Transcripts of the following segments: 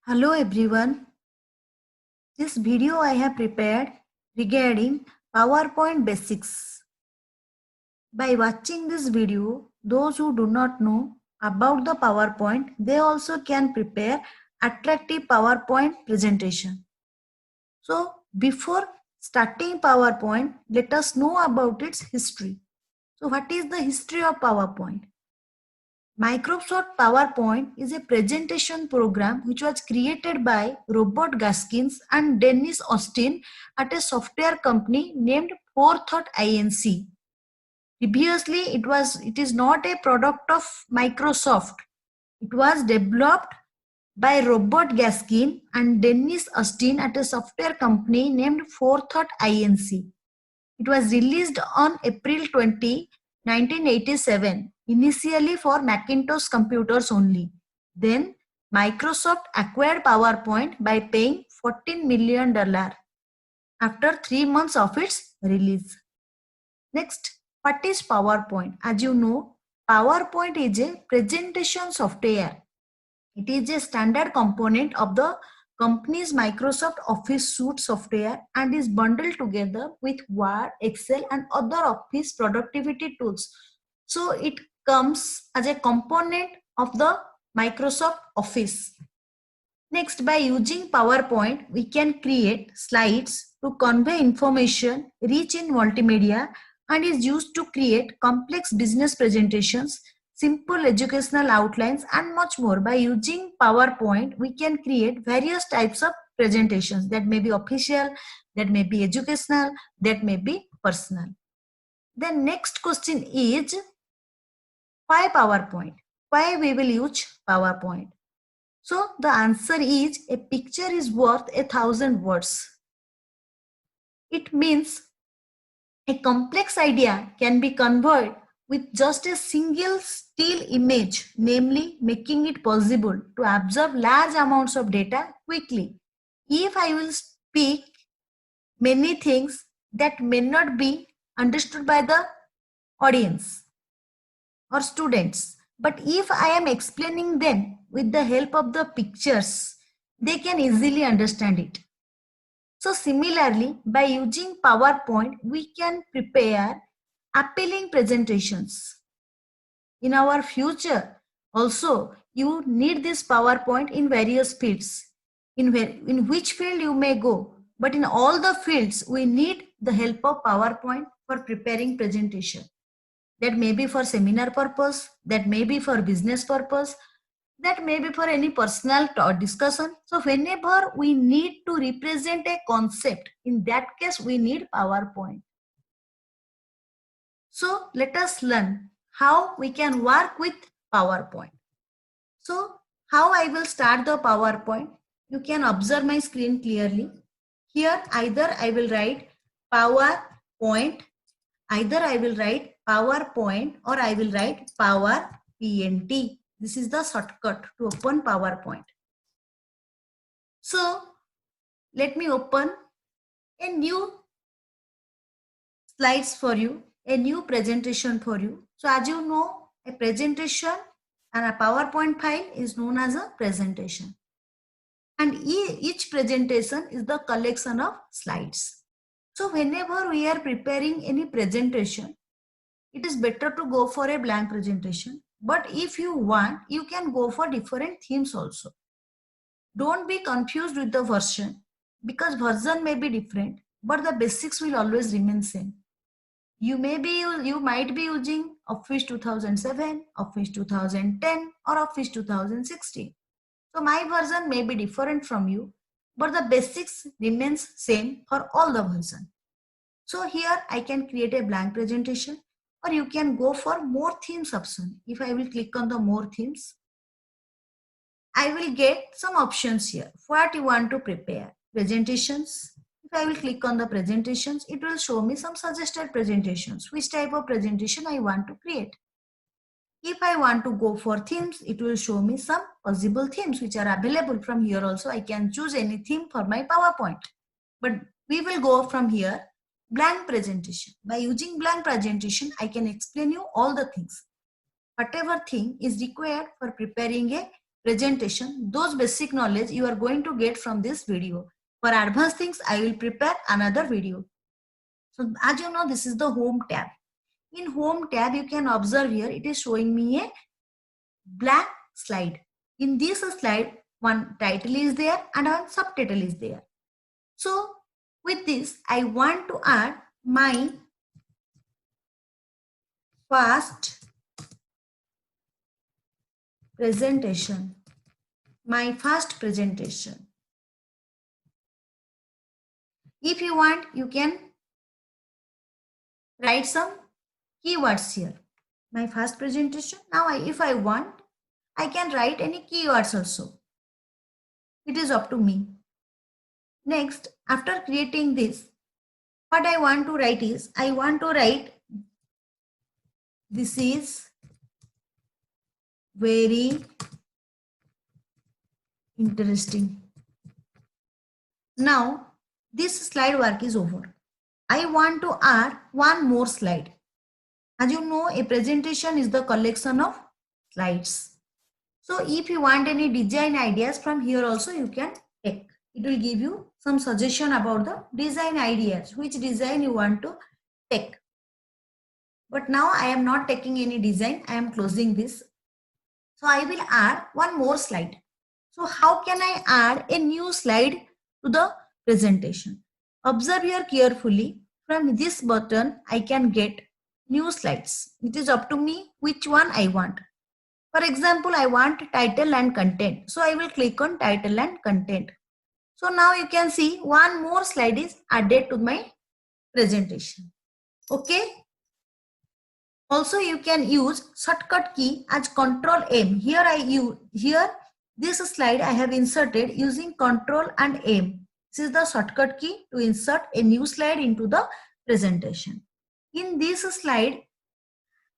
Hello everyone. This video I have prepared regarding PowerPoint basics. By watching this video, those who do not know about the PowerPoint, they also can prepare attractive PowerPoint presentation. So before starting PowerPoint, let us know about its history. So what is the history of PowerPoint? Microsoft PowerPoint is a presentation program which was created by Robert Gaskins and Dennis Austin at a software company named Forethought Inc. Previously, it is not a product of Microsoft. It was developed by Robert Gaskin and Dennis Austin at a software company named Forethought Inc. It was released on April 20, 1987, initially for Macintosh computers only. Then Microsoft acquired PowerPoint by paying $14 million after 3 months of its release. Next, what is PowerPoint? As you know, PowerPoint is a presentation software. It is a standard component of the company's Microsoft Office suite software and is bundled together with Word, Excel and other office productivity tools. So it comes as a component of the Microsoft Office. Next, by using PowerPoint, we can create slides to convey information rich in multimedia and is used to create complex business presentations, simple educational outlines and much more. By using PowerPoint, we can create various types of presentations that may be official, that may be educational, that may be personal. The next question is, why PowerPoint? Why we will use PowerPoint? So the answer is, a picture is worth 1,000 words. It means a complex idea can be conveyed with just a single still image, namely making it possible to absorb large amounts of data quickly. If I will speak many things that may not be understood by the audience or students, but if I am explaining them with the help of the pictures, they can easily understand it. So similarly, by using PowerPoint, we can prepare appealing presentations. In our future, also, you need this PowerPoint in various fields. In which field you may go, but in all the fields, we need the help of PowerPoint for preparing presentation. That may be for seminar purpose, that may be for business purpose, that may be for any personal discussion. So whenever we need to represent a concept, in that case we need PowerPoint. So let us learn how we can work with PowerPoint. So how I will start the PowerPoint? You can observe my screen clearly. Here either I will write PowerPoint, either I will write PowerPoint or I will write PowerPNT. This is the shortcut to open PowerPoint. So let me open a new slides for you, a new presentation for you. So as you know, a presentation and a PowerPoint file is known as a presentation. And each presentation is the collection of slides. So whenever we are preparing any presentation, it is better to go for a blank presentation. But if you want, you can go for different themes also. Don't be confused with the version, because version may be different, but the basics will always remain same. You might be using Office 2007, Office 2010 or Office 2016. So my version may be different from you, but the basics remains same for all the version. So here I can create a blank presentation, or you can go for more themes option. If I will click on the more themes, I will get some options here. What you want to prepare? Presentations. If I will click on the presentations, it will show me some suggested presentations, which type of presentation I want to create. If I want to go for themes, it will show me some possible themes which are available from here also. I can choose any theme for my PowerPoint. But we will go from here, blank presentation. By using blank presentation, I can explain you all the things. Whatever thing is required for preparing a presentation, those basic knowledge you are going to get from this video. For advanced things, I will prepare another video. So as you know, this is the home tab. In home tab, you can observe here, it is showing me a blank slide. In this slide, one title is there and one subtitle is there. So with this, I want to add my first presentation. My first presentation. If you want, you can write some keywords here. My first presentation. Now, if I want, I can write any keywords also. It is up to me. Next, after creating this, what I want to write is, I want to write, this is very interesting. Now, this slide work is over. I want to add one more slide. As you know, a presentation is the collection of slides. So if you want any design ideas from here also, you can take. It will give you some suggestion about the design ideas, which design you want to take. But now I am not taking any design. I am closing this. So I will add one more slide. So how can I add a new slide to the presentation? Observe here carefully. From this button, I can get new slides. It is up to me which one I want. For example, I want title and content. So I will click on title and content. So now you can see one more slide is added to my presentation. Okay. Also, you can use shortcut key as Control M. Here this slide I have inserted using Control and M. This is the shortcut key to insert a new slide into the presentation. In this slide,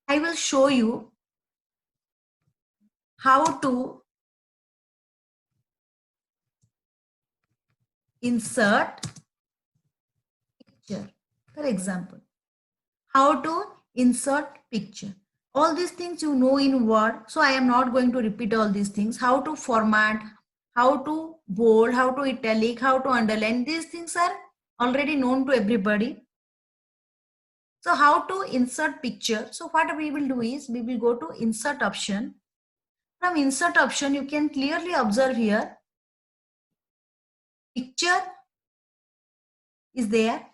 I will show you how to insert picture. For example, how to insert picture. All these things you know in Word, so I am not going to repeat all these things. How to format, how to bold, how to italic, how to underline. These things are already known to everybody. So how to insert picture. So what we will do is, we will go to insert option. From insert option, you can clearly observe here, picture is there.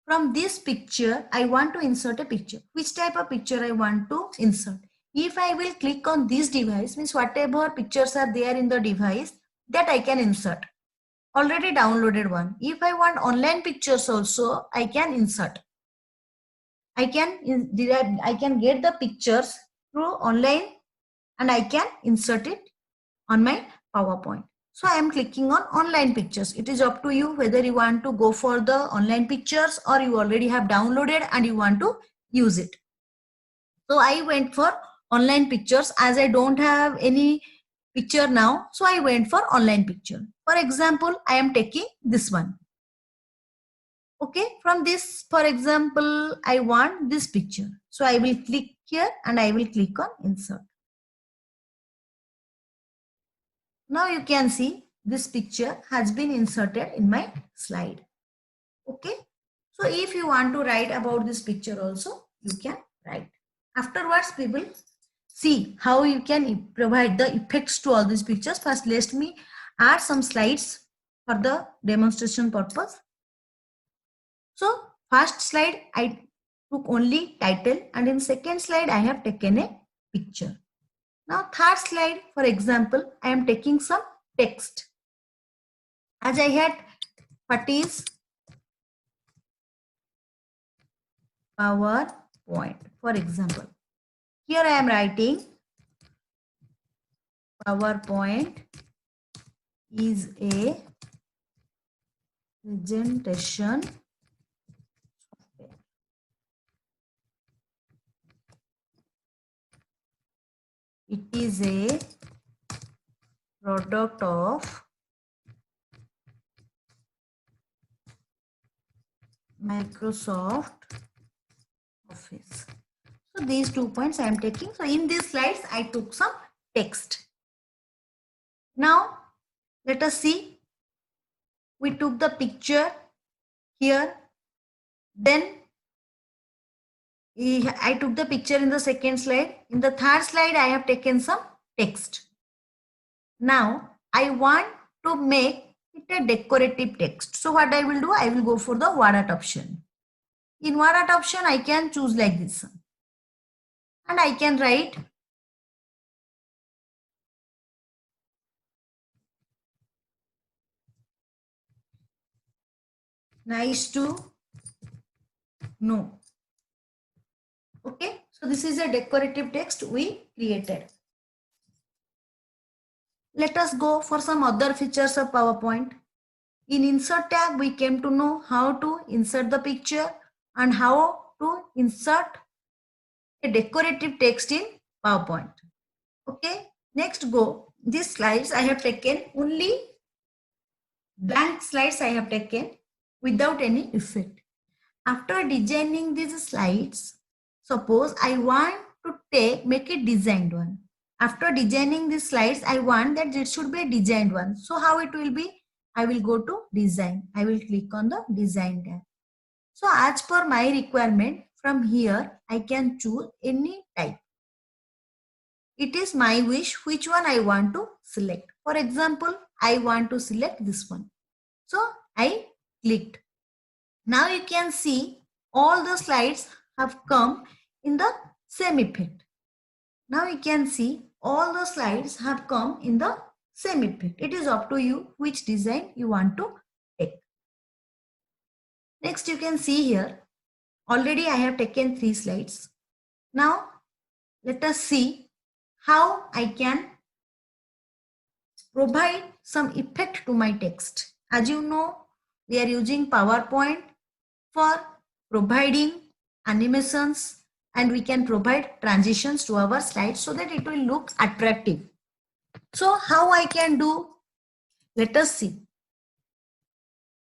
From this picture, I want to insert a picture. Which type of picture I want to insert? If I will click on this device, means whatever pictures are there in the device, that I can insert. Already downloaded one. If I want online pictures also, I can insert. I can get the pictures through online and I can insert it on my PowerPoint. So I am clicking on online pictures. It is up to you whether you want to go for the online pictures or you already have downloaded and you want to use it. So I went for online pictures as I don't have any picture now. So I went for online picture. For example, I am taking this one. Okay, from this, for example, I want this picture. So I will click here and I will click on insert. Now you can see this picture has been inserted in my slide. Okay. So if you want to write about this picture also, you can write. Afterwards, we will see how you can provide the effects to all these pictures. First, let me add some slides for the demonstration purpose. So first slide, I took only title and in second slide, I have taken a picture. Now third slide, for example, I am taking some text. As I had what is PowerPoint, for example. Here I am writing PowerPoint is a presentation software. It is a product of Microsoft Office. So these 2 points I am taking. So in these slides, I took some text. Now let us see. We took the picture here. Then I took the picture in the second slide. In the third slide, I have taken some text. Now I want to make it a decorative text. So what I will do, I will go for the word art option. In word art option, I can choose like this. And I can write nice to know. Okay, so this is a decorative text we created. Let us go for some other features of PowerPoint. In Insert tab, we came to know how to insert the picture and how to insert a decorative text in PowerPoint. Okay, next go. These slides I have taken only blank slides I have taken without any effect. After designing these slides, suppose I want to make a designed one. After designing these slides, I want that it should be a designed one. So how it will be? I will go to design. I will click on the design tab. So as per my requirement, from here, I can choose any type. It is my wish which one I want to select. For example, I want to select this one. So I clicked. Now you can see all the slides have come in the same effect. Now you can see all the slides have come in the same effect. It is up to you which design you want to take. Next you can see here, already I have taken 3 slides. Now let us see how I can provide some effect to my text. As you know, we are using PowerPoint for providing animations, and we can provide transitions to our slides so that it will look attractive. So how I can do? Let us see.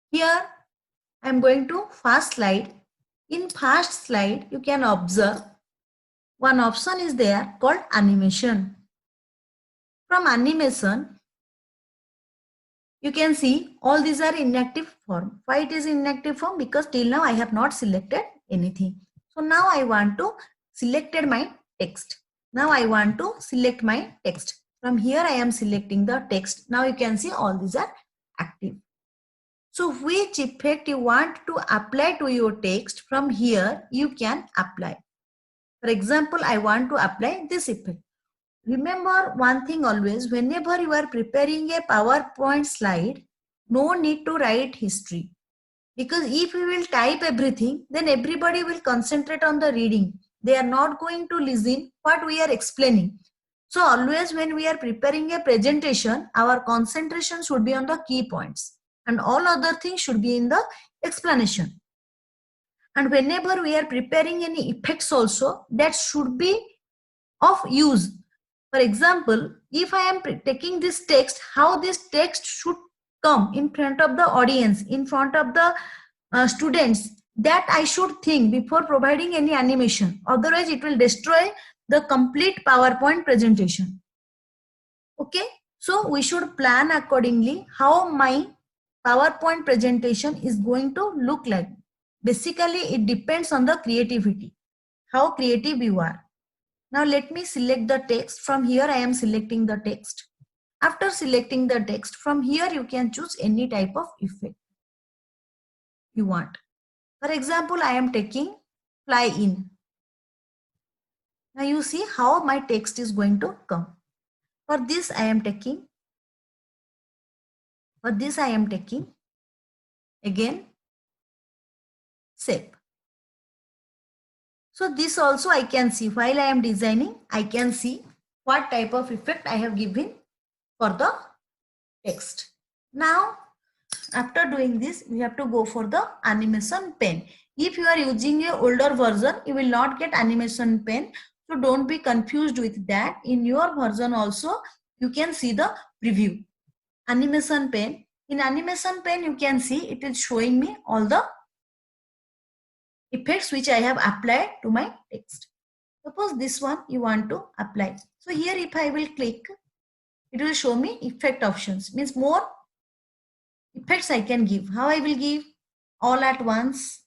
Here I am going to first slide. In first slide, you can observe one option is there called animation. From animation, you can see all these are inactive form. Why it is inactive form? Because till now I have not selected anything. So now I want to select my text. Now I want to select my text. From here I am selecting the text. Now you can see all these are active. So which effect you want to apply to your text, from here you can apply. For example, I want to apply this effect. Remember one thing always, whenever you are preparing a PowerPoint slide, no need to write history. Because if you will type everything, then everybody will concentrate on the reading. They are not going to listen what we are explaining. So always when we are preparing a presentation, our concentration should be on the key points. And all other things should be in the explanation. And whenever we are preparing any effects also, that should be of use. For example, if I am taking this text, how this text should come in front of the audience, in front of the students, that I should think before providing any animation. Otherwise, it will destroy the complete PowerPoint presentation. Okay, so we should plan accordingly how my PowerPoint presentation is going to look like. Basically, it depends on the creativity, how creative you are. Now let me select the text. From here I am selecting the text. After selecting the text, from here you can choose any type of effect you want. For example, I am taking fly in. Now you see how my text is going to come. For this I am taking again shape. So this also I can see while I am designing, I can see what type of effect I have given for the text. Now after doing this, we have to go for the animation pen. If you are using a older version, you will not get animation pen. So don't be confused with that. In your version also, you can see the preview. Animation pen. In animation pen, you can see it is showing me all the effects which I have applied to my text. Suppose this one you want to apply. So here if I will click, it will show me effect options, means more effects I can give. How I will give? All at once,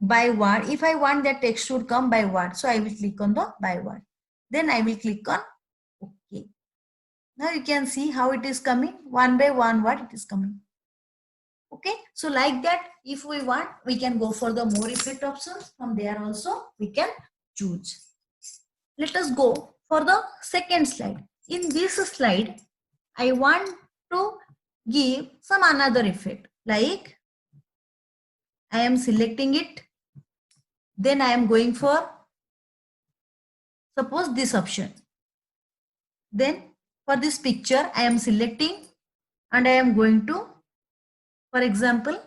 by word. If I want that text should come by word, so I will click on the by word. Then I will click on OK. Now you can see how it is coming. One by one word it is coming. Okay, so like that, if we want, we can go for the more effect options. From there also we can choose. Let us go for the second slide. In this slide, I want to give some another effect, like I am selecting it, then I am going for, suppose, this option. Then for this picture, I am selecting and I am going to, for example,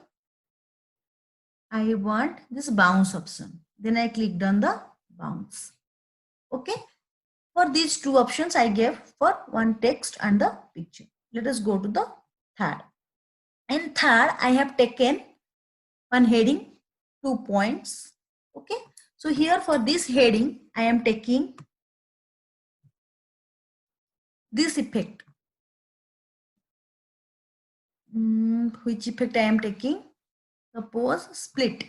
I want this bounce option. Then I clicked on the bounce. Okay. For these two options, I gave for one text and the picture. Let us go to the third. In third, I have taken one heading, 2 points. Okay. So here for this heading, I am taking this effect. Which effect I am taking? Suppose split.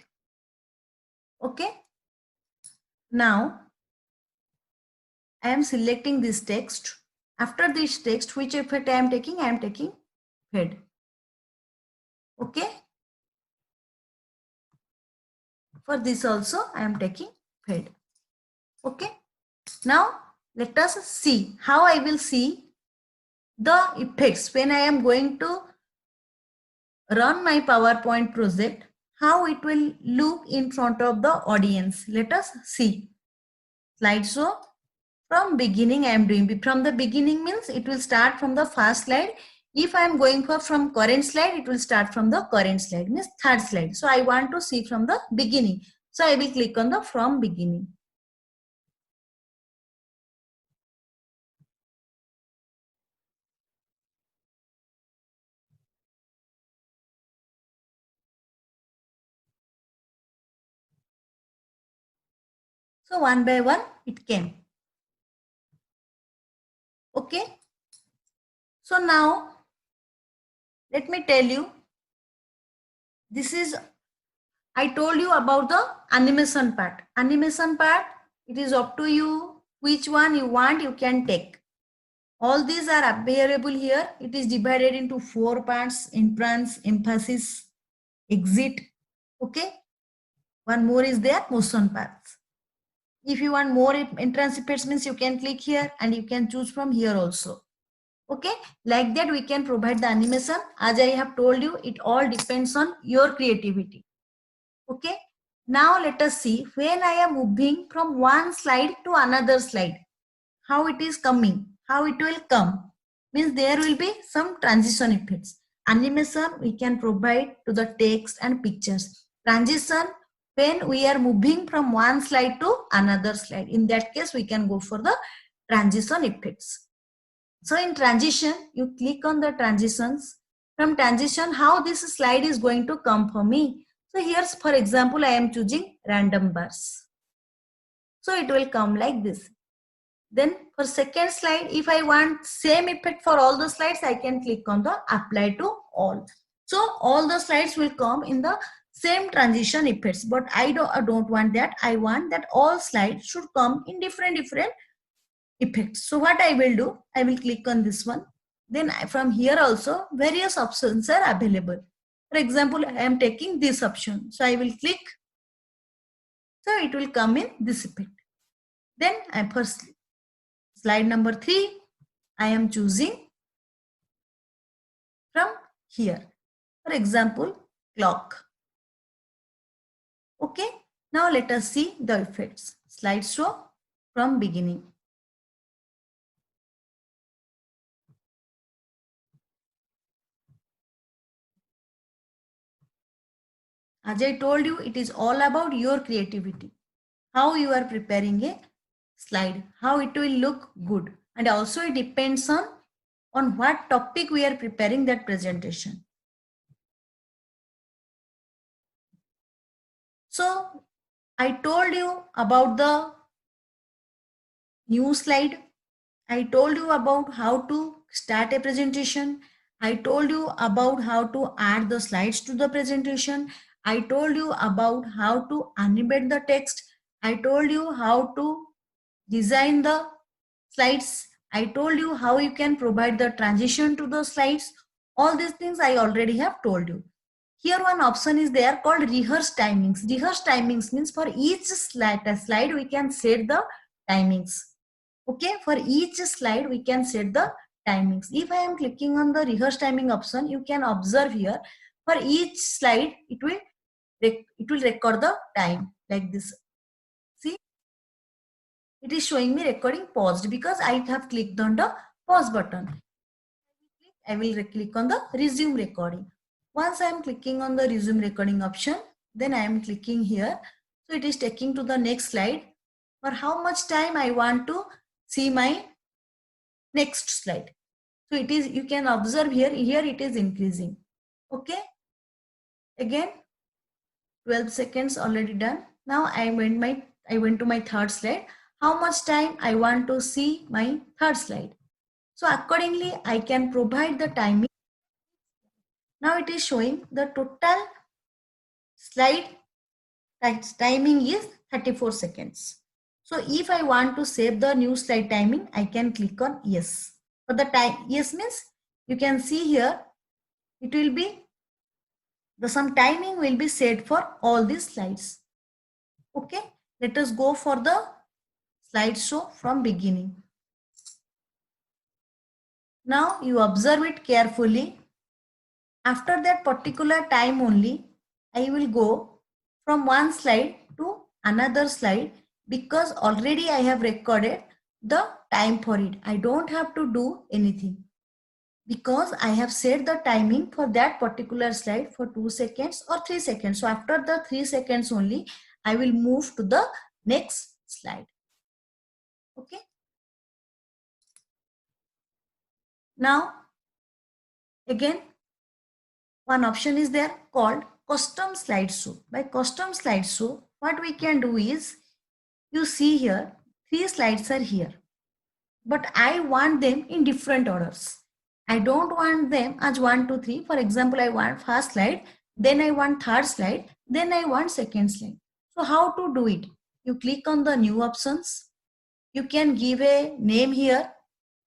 Okay. Now I am selecting this text. After this text, which effect I am taking? I am taking head. Okay. For this also I am taking head. Okay. Now let us see how I will see the effects when I am going to run my PowerPoint project, how it will look in front of the audience. Let us see. Slideshow. From beginning I am doing. From the beginning means it will start from the first slide. If I am going for from current slide, it will start from the current slide, means third slide. So I want to see from the beginning. So I will click on the from beginning. So one by one it came. Okay. So now let me tell you, this is, I told you about the animation part. Animation part, it is up to you. Which one you want, you can take. All these are available here. It is divided into 4 parts: entrance, emphasis, exit. Okay. One more is there, motion parts. If you want more entrance effects, means you can click here and you can choose from here also. Okay. Like that we can provide the animation. As I have told you, it all depends on your creativity. Okay. Now let us see when I am moving from one slide to another slide, how it is coming, how it will come. Means there will be some transition effects. Animation we can provide to the text and pictures. Transition when we are moving from one slide to another slide. In that case, we can go for the transition effects. So in transition, you click on the transitions. From transition, how this slide is going to come for me. So here's, for example, I am choosing random bars. So it will come like this. Then for second slide, if I want same effect for all the slides, I can click on the apply to all. So all the slides will come in the same transition effects, but I don't want that. I want that all slides should come in different effects. So what I will do, I will click on this one. Then from here also various options are available. For example, I am taking this option. So I will click. So it will come in this effect. Then I first slide number 3, I am choosing from here. For example, clock. Okay. Now let us see the effects. Slideshow from beginning. As I told you, it is all about your creativity. How you are preparing a slide, how it will look good. And also it depends on what topic we are preparing that presentation. So I told you about the new slide. I told you about how to start a presentation. I told you about how to add the slides to the presentation. I told you about how to animate the text. I told you how to design the slides. I told you how you can provide the transition to the slides. All these things I already have told you. Here one option is there called rehearse timings. Rehearse timings means for each slide we can set the timings. Okay, for each slide we can set the timings. If I am clicking on the rehearse timing option, you can observe here for each slide it will record the time like this. See, it is showing me recording paused because I have clicked on the pause button. I will click on the resume recording. Once I am clicking on the resume recording option, then I am clicking here. So it is taking to the next slide. For how much time I want to see my next slide. So it is, you can observe here it is increasing. Okay. Again, 12 seconds already done. Now I went to my third slide. How much time I want to see my third slide. So accordingly, I can provide the timing. Now it is showing the total slide timing is 34 seconds. So if I want to save the new slide timing, I can click on yes. For the time, yes means you can see here, it will be, some timing will be set for all these slides. Okay, let us go for the slideshow from beginning. Now you observe it carefully. After that particular time only, I will go from one slide to another slide because already I have recorded the time for it. I don't have to do anything because I have set the timing for that particular slide for 2 seconds or 3 seconds. So after the 3 seconds only, I will move to the next slide. Okay. Now, again, one option is there called custom slideshow. By custom slideshow, what we can do is, you see here, 3 slides are here, but I want them in different orders. I don't want them as 1, 2, 3. For example, I want first slide, then I want third slide, then I want second slide. So how to do it? You click on the new options. You can give a name here.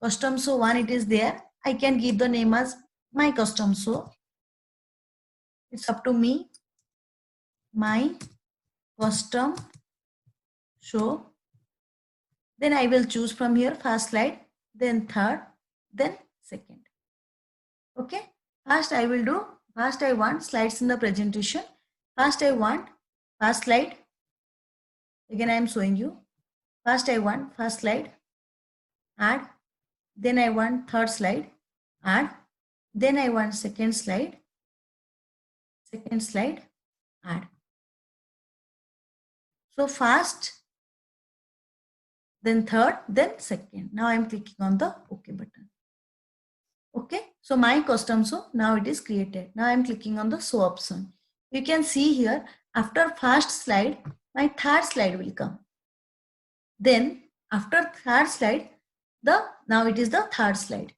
Custom show 1, it is there. I can give the name as my custom show. It's up to me. My custom show. Then I will choose from here first slide, then third, then second. Okay. First I want slides in the presentation. First I want first slide. Again I am showing you. First I want first slide, add. Then I want third slide, add. Then I want second slide, add. So first, then third, then second. Now I am clicking on the OK button. Okay, so my custom show, now it is created. Now I am clicking on the show option. You can see here, after first slide, my third slide will come. Then after third slide, now it is the third slide.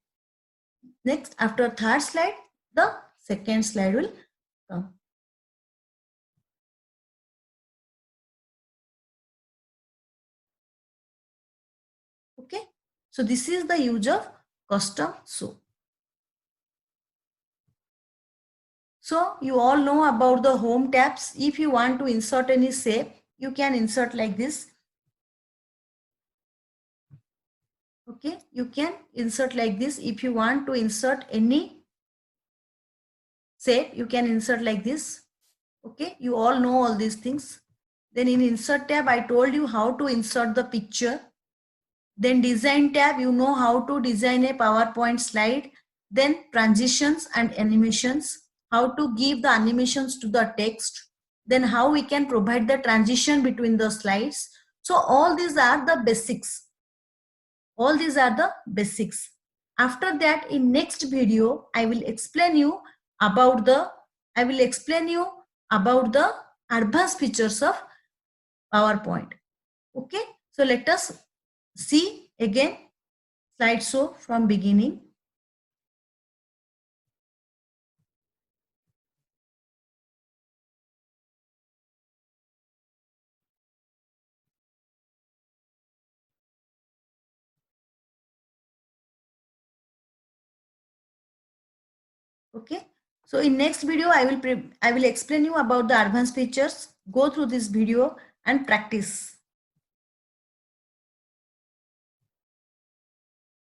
Next, after third slide, the second slide will come. Okay, so this is the use of custom show. So you all know about the home tabs. If you want to insert any shape, you can insert like this. Okay, you can insert like this. If you want to insert any shape, you can insert like this. Okay, you all know all these things. Then in insert tab, I told you how to insert the picture. Then design tab, you know how to design a PowerPoint slide. Then transitions and animations, how to give the animations to the text. Then how we can provide the transition between the slides. So all these are the basics. All these are the basics. After that, in next video, I will explain you about the advanced features of PowerPoint. Okay, so let us see again slideshow from beginning. Okay. So in next video, I will explain you about the advanced features. Go through this video and practice.